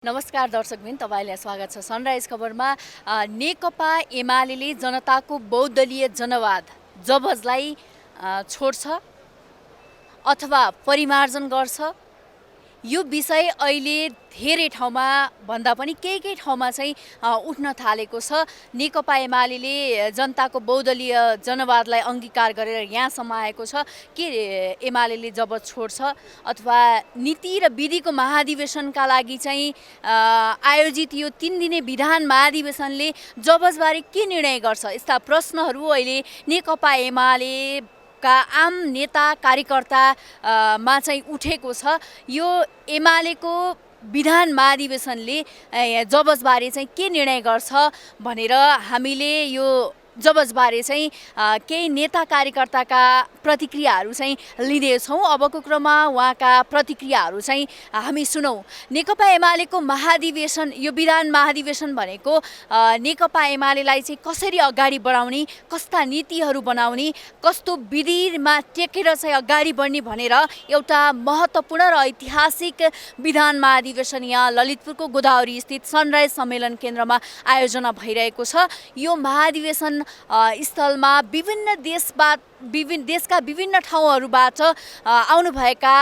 नमस्कार दर्शकबिन, तपाईँलाई स्वागत छ सनराइज खबरमा। नेकपा एमाले जनताको बहुदलीय जनवाद जबजलाई छोड्छ अथवा परिमार्जन गर्छ, यो विषय अहिले धेरै ठाउँमा भन्दा पनि केही ठाउँमा चाहिँ उठ्न थालेको छ। नेकपा एमाले जनताको बहुदलीय जनवादलाई अङ्गीकार गरेर यहाँसम्म आएको छ कि एमाले जब छोड्छ अथवा नीति र विधिको महाधिवेशनका लागि चाहिँ आयोजित यो 3 दिने विधान महाधिवेशनले जबजबारे के निर्णय गर्छ, यस्ता प्रश्नहरू अहिले नेकपा एमाले का आम नेता कार्यकर्तामा चाहिँ उठेको छ। यो एमालेको विधान महाधिवेशनले जबजबारे चाहिँ के निर्णय गर्छ भनेर हामीले यो जबजबारे चाहिँ केही नेता कार्यकर्ताका प्रतिक्रियाहरू चाहिँ लिँदैछौँ। अबको क्रममा उहाँका प्रतिक्रियाहरू चाहिँ हामी सुनौँ। नेकपा एमालेको महाधिवेशन, यो विधान महाधिवेशन भनेको नेकपा एमालेलाई चाहिँ कसरी अगाडि बढाउने, कस्ता नीतिहरू बनाउने, कस्तो विधिमा टेकेर चाहिँ अगाडि बढ्ने भनेर एउटा महत्त्वपूर्ण र ऐतिहासिक विधान महाधिवेशन यहाँ ललितपुरको गोदावरी स्थित सनराइज सम्मेलन केन्द्रमा आयोजना भइरहेको छ। यो महाधिवेशन स्थलमा विभिन्न देशका विभिन्न ठाउँहरूबाट आउनुभएका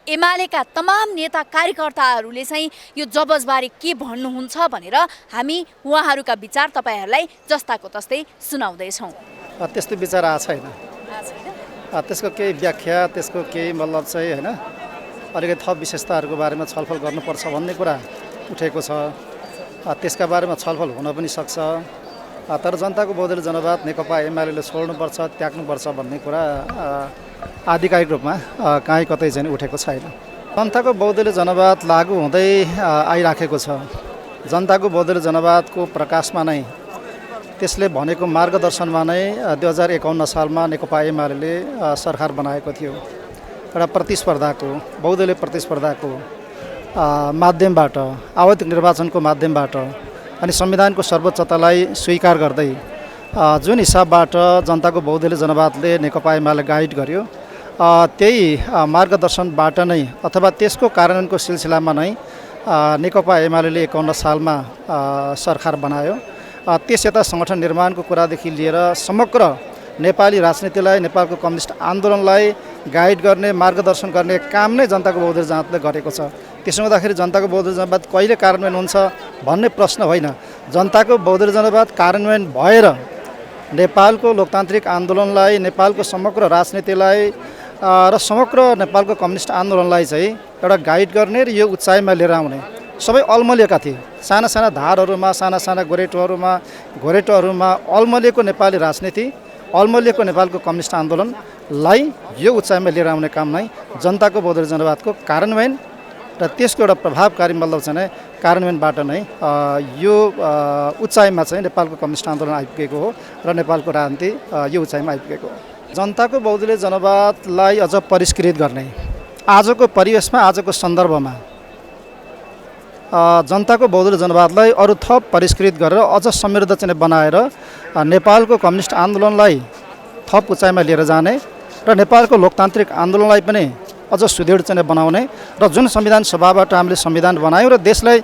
एमालेका तमाम नेता कार्यकर्ताहरूले चाहिँ यो जबजबारे के भन्नुहुन्छ भनेर हामी उहाँहरूका विचार तपाईँहरूलाई जस्ताको तस्तै सुनाउँदैछौँ। त्यस्तो विचार आएको छैन, त्यसको केही व्याख्या, त्यसको केही मतलब चाहिँ होइन, अलिकति थप विशेषताहरूको बारेमा छलफल गर्नुपर्छ भन्ने कुरा उठेको छ। त्यसका बारेमा छलफल हुन पनि सक्छ, तर जनताको बहुदलीय जनवाद नेकपा एमाले छोड्नुपर्छ, त्याग्नुपर्छ भन्ने कुरा आधिकारिक रूपमा कहीँ कतै चाहिँ उठेको छैन। जनताको बहुदलीय जनवाद लागू हुँदै आइराखेको छ। जनताको बहुदलीय जनवादको प्रकाशमा नै, त्यसले भनेको मार्गदर्शनमा नै 2051 सालमा नेकपा एमाले सरकार बनाएको थियो। एउटा प्रतिस्पर्धाको, बहुदलीय प्रतिस्पर्धाको माध्यमबाट, आवधिक निर्वाचनको माध्यमबाट अनि संविधानको सर्वोच्चतालाई स्वीकार गर्दै जुन हिसाबबाट जनताको बहुदलीय जनवादले नेकपा एमाले गाइड गर्यो, त्यही मार्गदर्शनबाट नै अथवा त्यसको कार्यान्वयनको सिलसिलामा नै नेकपा एमाले 51 सालमा सरकार बनायो। त्यस यता सङ्गठन निर्माणको कुरादेखि लिएर समग्र नेपाली राजनीतिलाई, नेपालको कम्युनिस्ट आन्दोलनलाई गाइड गर्ने, मार्गदर्शन गर्ने काम नै जनताको बहुदलीय जनवादले गरेको छ। त्यसो हुँदाखेरि जनताको बहुदलीय जनवाद कहिले कार्यान्वयन हुन्छ भन्ने प्रश्न होइन, जनताको बहुदलीय जनवाद कार्यान्वयन भएर नेपालको लोकतान्त्रिक आन्दोलनलाई, नेपालको समग्र राजनीतिलाई र समग्र नेपालको कम्युनिस्ट आन्दोलनलाई चाहिँ एउटा गाइड गर्ने र यो उचाइमा लिएर आउने सबै अल्मलिएका थिए। साना साना धारहरूमा, साना साना गोरेटोहरूमा अल्मलिएको नेपाली राजनीति, अल्मलिएको नेपालको कम्युनिस्ट आन्दोलनलाई यो उचाइमा लिएर आउने काम नै जनताको बहुदलीय जनवादको कार्यान्वयन र त्यसको एउटा प्रभावकारी मतलब चाहिँ कार्यान्वयनबाट नै यो उचाइमा चाहिँ नेपालको कम्युनिस्ट आन्दोलन आइपुगेको हो र नेपालको राजनीति यो उचाइमा आइपुगेको हो। जनताको बहुदलीय जनवादलाई अझ परिष्कृत गर्ने, आजको परिवेशमा, आजको सन्दर्भमा जनताको बहुदलीय जनवादलाई अरू थप परिष्कृत गरेर अझ समृद्ध चाहिँ बनाएर नेपालको कम्युनिस्ट आन्दोलनलाई थप उचाइमा लिएर जाने र नेपालको लोकतान्त्रिक आन्दोलनलाई पनि अझ सुदृढ चाहिँ बनाउने र जुन संविधान सभाबाट हामीले संविधान बनायौँ र देशलाई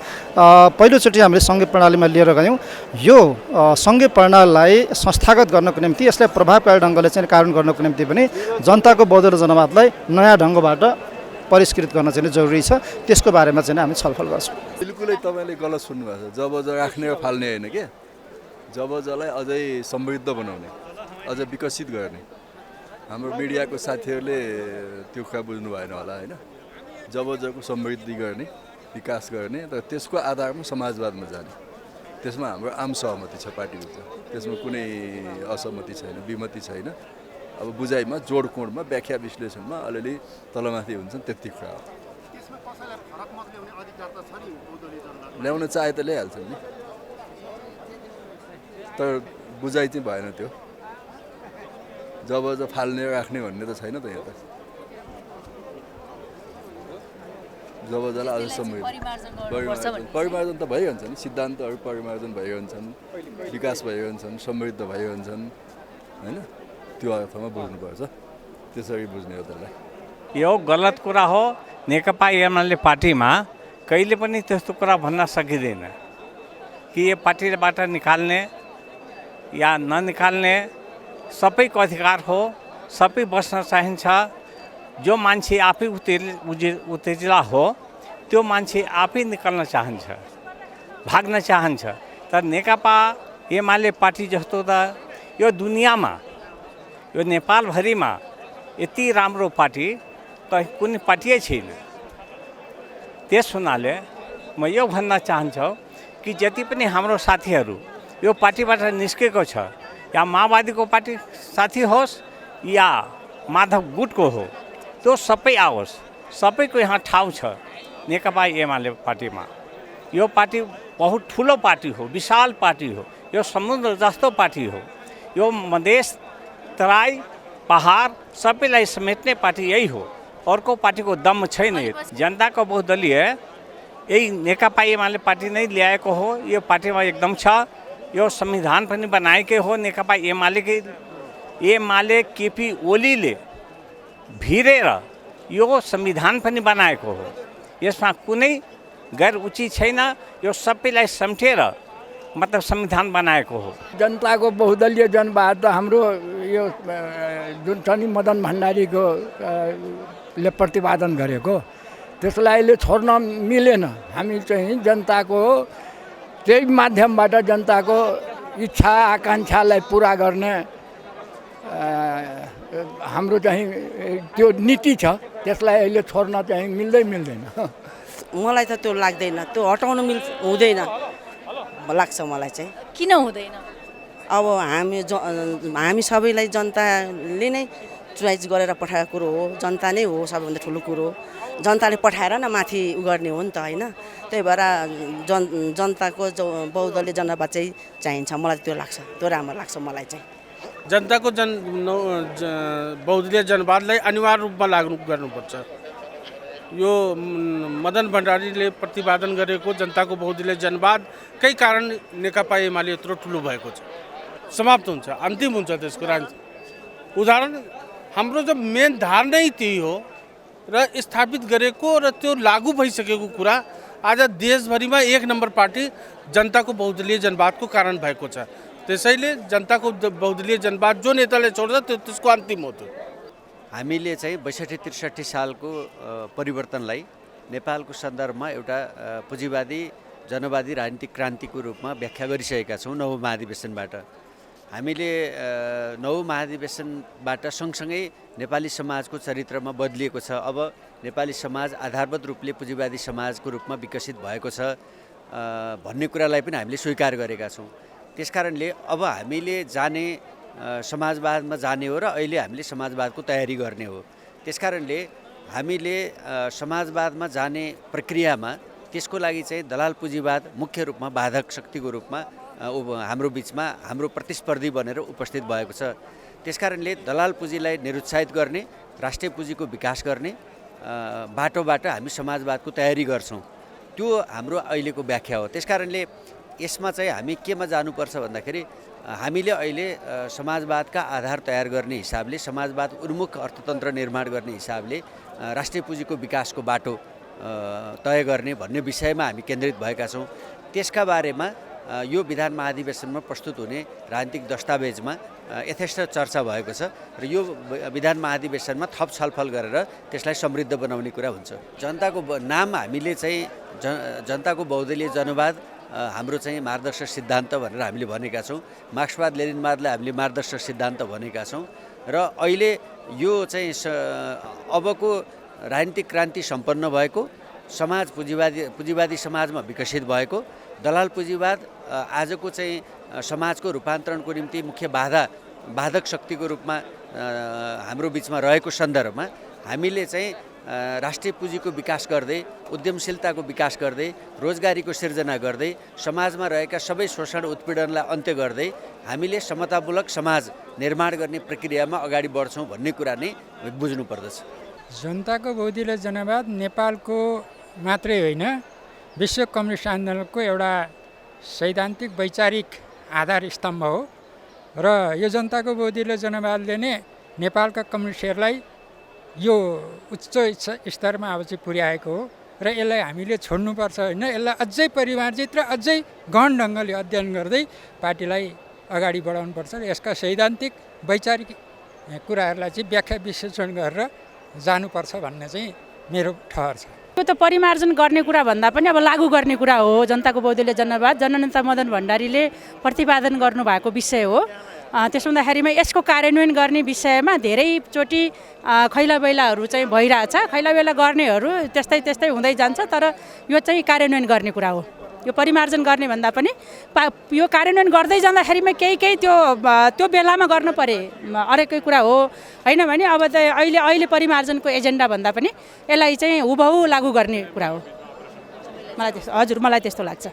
पहिलोचोटि हामीले सङ्घीय प्रणालीमा लिएर गयौँ, यो सङ्घीय प्रणालीलाई संस्थागत गर्नको निम्ति, यसलाई प्रभावकारी ढङ्गले चाहिँ कार्यान्वयन गर्नको निम्ति पनि जनताको बहुदलीय जनवादलाई नयाँ ढङ्गबाट परिष्कृत गर्न चाहिँ जरुरी छ। त्यसको बारेमा चाहिँ हामी छलफल गर्छौँ। बिल्कुलै तपाईँले गलत सुन्नुभएको छ। जबज राख्ने र फाल्ने होइन के, जबजलाई अझै समृद्ध बनाउने, अझ विकसित गर्ने। हाम्रो मिडियाको साथीहरूले त्यो कुरा बुझ्नु भएन होला होइन। जबजको समृद्धि गर्ने, विकास गर्ने र त्यसको आधारमा समाजवादमा जाने, त्यसमा हाम्रो आम सहमति छ पार्टीभित्र, त्यसमा कुनै असहमति छैन, विमति छैन। अब बुझाइमा, जोडकोडमा, व्याख्या विश्लेषणमा अलिअलि तलमाथि हुन्छन्, त्यति कुरा हो। ल्याउन चाहे त ल्याइहाल्छन् नि, तर बुझाइ चाहिँ भएन त्यो। जब फाल्ने राख्ने भन्ने त छैन त यहाँ त। जबजलाई अझ समृद्ध परिमार्जन त भइरहन्छ नि, सिद्धान्तहरू परिमार्जन भइरहन्छन्, विकास भइरहन्छन्, समृद्ध भइरहन्छन् होइन। त्यो अर्थमा बुझ्नुपर्छ, त्यसरी बुझ्ने हो त्यसलाई। यो गलत कुरा हो। नेकपा एमाले पार्टीमा कहिले पनि त्यस्तो कुरा भन्न सकिँदैन कि यो पार्टीबाट निकाल्ने या ननिकाल्ने सबैको अधिकार हो, सबै बस्न चाहिन्छ। जो मान्छे आफै उत्तेजिला हो त्यो मान्छे आफै निकाल्न चाहन्छ, भाग्न चाहन्छ। तर नेकपा एमाले पार्टी जस्तो त यो दुनियाँमा, यो नेपालभरिमा यति राम्रो पार्टी कुनै पार्टी छैन। त्यस हुनाले म यो भन्न चाहन्छु कि जति पनि हाम्रो साथीहरू यो पार्टीबाट निस्केको छ, या माओवादीको पार्टी साथी होस् या माधव गुटको हो, त्यो सबै आओस्। सबैको यहाँ ठाउँ छ नेकपा एमाले पार्टीमा। यो पार्टी बहुत ठुलो पार्टी हो, विशाल पार्टी हो, यो समुद्र जस्तो पार्टी हो। यो मधेस, तराई, पहाड सबैलाई समेट्ने पार्टी यही हो। अर्को पार्टीको दम छैन। जनताको बहुदलीय यही नेकपा एमाले पार्टी नै ल्याएको हो। यो पार्टीमा एकदम छ। यो संविधान पनि बनाएकै हो नेकपा एमाले केपी ओलीले भिरेर यो संविधान पनि बनाएको हो। यसमा कुनै गैर उचित छैन। यो सबैलाई सम्झेर मतलब संविधान बनाएको हो। जनताको बहुदलीय जनवाद त हाम्रो यो जुन छ नि मदन भण्डारीको ले प्रतिपादन गरेको, त्यसलाई अहिले छोड्न मिलेन। हामी चाहिँ जनताको त्यही माध्यमबाट जनताको इच्छा आकाङ्क्षालाई पुरा गर्ने हाम्रो चाहिँ त्यो नीति छ, त्यसलाई अहिले छोड्न चाहिँ मिल्दैन। मलाई त त्यो लाग्दैन, त्यो हटाउन हुँदैन लाग्छ मलाई चाहिँ। किन हुँदैन? अब हामी सबैलाई जनताले नै चोइस गरेर पठाएको कुरो हो। जनता नै हो सबैभन्दा ठुलो कुरो। जनताले पठाएर न माथि उ गर्ने हो नि त, होइन? त्यही भएर जनताको बहुदलीय जनवाद चाहिँ चाहिन्छ, मलाई त्यो लाग्छ। त्यो राम्रो लाग्छ मलाई चाहिँ। जनताको बहुदलीय जनवादलाई अनिवार्य रूपमा लागू गर्नुपर्छ। यो मदन भण्डारीले प्रतिपादन गरेको जनताको बहुदलीय जनवादकै कारण नेकपा एमाले यत्रो ठुलो भएको छ, समाप्त हुन्छ, अन्तिम हुन्छ त्यसको उदाहरण। हाम्रो जो मेन धारणा नै त्यही हो र स्थापित गरेको र त्यो लागू भइसकेको कुरा आज देशभरिमा एक नम्बर पार्टी जनताको बहुदलीय जनवादको कारण भएको छ। त्यसैले जनताको बहुदलीय जनवाद जो नेताले छोड्छ त्यसको अन्तिम हो। त्यो हामीले चाहिँ 62-63 सालको परिवर्तनलाई नेपालको सन्दर्भमा एउटा पुँजीवादी जनवादी राजनीतिक क्रान्तिको रूपमा व्याख्या गरिसकेका छौँ। नव महाधिवेशनबाट हामीले नव महाधिवेशनबाट सँगसँगै नेपाली समाजको चरित्रमा बदलिएको छ। अब नेपाली समाज आधारभूत रूपले पुँजीवादी समाजको रूपमा विकसित भएको छ भन्ने कुरालाई पनि हामीले स्वीकार गरेका छौँ। त्यसकारणले अब हामीले जाने समाजवादमा जाने हो र अहिले हामीले समाजवादको तयारी गर्ने हो। त्यसकारणले हामीले समाजवादमा जाने प्रक्रियामा त्यसको लागि चाहिँ दलाल पुँजीवाद मुख्य रूपमा बाधक शक्तिको रूपमा हाम्रो बिचमा हाम्रो प्रतिस्पर्धी बनेर उपस्थित भएको छ। त्यसकारणले दलाल पुँजीलाई निरुत्साहित गर्ने, राष्ट्रिय पुँजीको विकास गर्ने बाटोबाट हामी समाजवादको तयारी गर्छौँ। त्यो हाम्रो अहिलेको व्याख्या हो। त्यसकारणले यसमा चाहिँ हामी केमा जानुपर्छ भन्दाखेरि हामीले अहिले समाजवादका आधार तयार गर्ने हिसाबले, समाजवाद उन्मुख अर्थतन्त्र निर्माण गर्ने हिसाबले राष्ट्रिय पुँजीको विकासको बाटो तय गर्ने भन्ने विषयमा हामी केन्द्रित भएका छौँ। त्यसका बारेमा यो विधान महाधिवेशनमा प्रस्तुत हुने राजनीतिक दस्तावेजमा यथेष्ट चर्चा भएको छ र यो विधान महाधिवेशनमा थप छलफल गरेर त्यसलाई समृद्ध बनाउने कुरा हुन्छ। जनताको नाम हामीले चाहिँ जनताको बहुदलीय जनवाद हाम्रो चाहिँ मार्गदर्शक सिद्धान्त भनेर हामीले भनेका छौँ। मार्क्सवाद लेनिनवादलाई हामीले मार्गदर्शक सिद्धान्त भनेका छौँ र अहिले यो चाहिँ अबको राजनीतिक क्रान्ति सम्पन्न भएको समाज पुँजीवादी समाजमा विकसित भएको दलाल पुँजीवाद आजको चाहिँ समाजको रूपान्तरणको निम्ति मुख्य बाधक शक्तिको रूपमा हाम्रो बिचमा रहेको सन्दर्भमा हामीले चाहिँ राष्ट्रिय पुँजीको विकास गर्दै, उद्यमशीलताको विकास गर्दै, रोजगारीको सिर्जना गर्दै, समाजमा रहेका सबै शोषण उत्पीडनलाई अन्त्य गर्दै हामीले समतामूलक समाज निर्माण गर्ने प्रक्रियामा अगाडि बढ्छौँ भन्ने कुरा नै बुझ्नुपर्दछ। जनताको बहुदलीय जनवाद नेपालको मात्रै होइन, विश्व कम्युनिस्ट आन्दोलनको एउटा सैद्धान्तिक वैचारिक आधार स्तम्भ हो र यो जनताको बहुदलीय जनवादले नै नेपालका कम्युनिस्टहरूलाई यो उच्च स्तरमा अब चाहिँ पुर्याएको हो र यसलाई हामीले छोड्नुपर्छ होइन, यसलाई अझै परिमार्जित र अझै गहन ढङ्गले अध्ययन गर्दै पार्टीलाई अगाडि बढाउनुपर्छ र यसका सैद्धान्तिक वैचारिक कुराहरूलाई चाहिँ व्याख्या विश्लेषण गरेर जानुपर्छ भन्ने चाहिँ मेरो ठहर छ। यो त परिमार्जन गर्ने कुरा भन्दा पनि अब लागू गर्ने कुरा हो। जनताको बहुदलीय जनवाद जननेता मदन भण्डारीले प्रतिपादन गर्नुभएको विषय हो। त्यसो हुँदाखेरिमा यसको कार्यान्वयन गर्ने विषयमा धेरैचोटि खैलाबैलाहरू चाहिँ भइरहेछ। खैलाबैला गर्नेहरू त्यस्तै त्यस्तै हुँदै जान्छ, तर यो चाहिँ कार्यान्वयन गर्ने कुरा हो। यो परिमार्जन गर्ने भन्दा पनि यो कार्यान्वयन गर्दै जाँदाखेरिमा केही त्यो बेलामा गर्नु परे अरेकै कुरा हो होइन भने अब त अहिले परिमार्जनको एजेन्डा भन्दा पनि यसलाई चाहिँ हुबहु लागू गर्ने कुरा हो। हजुर मलाई त्यस्तो लाग्छ।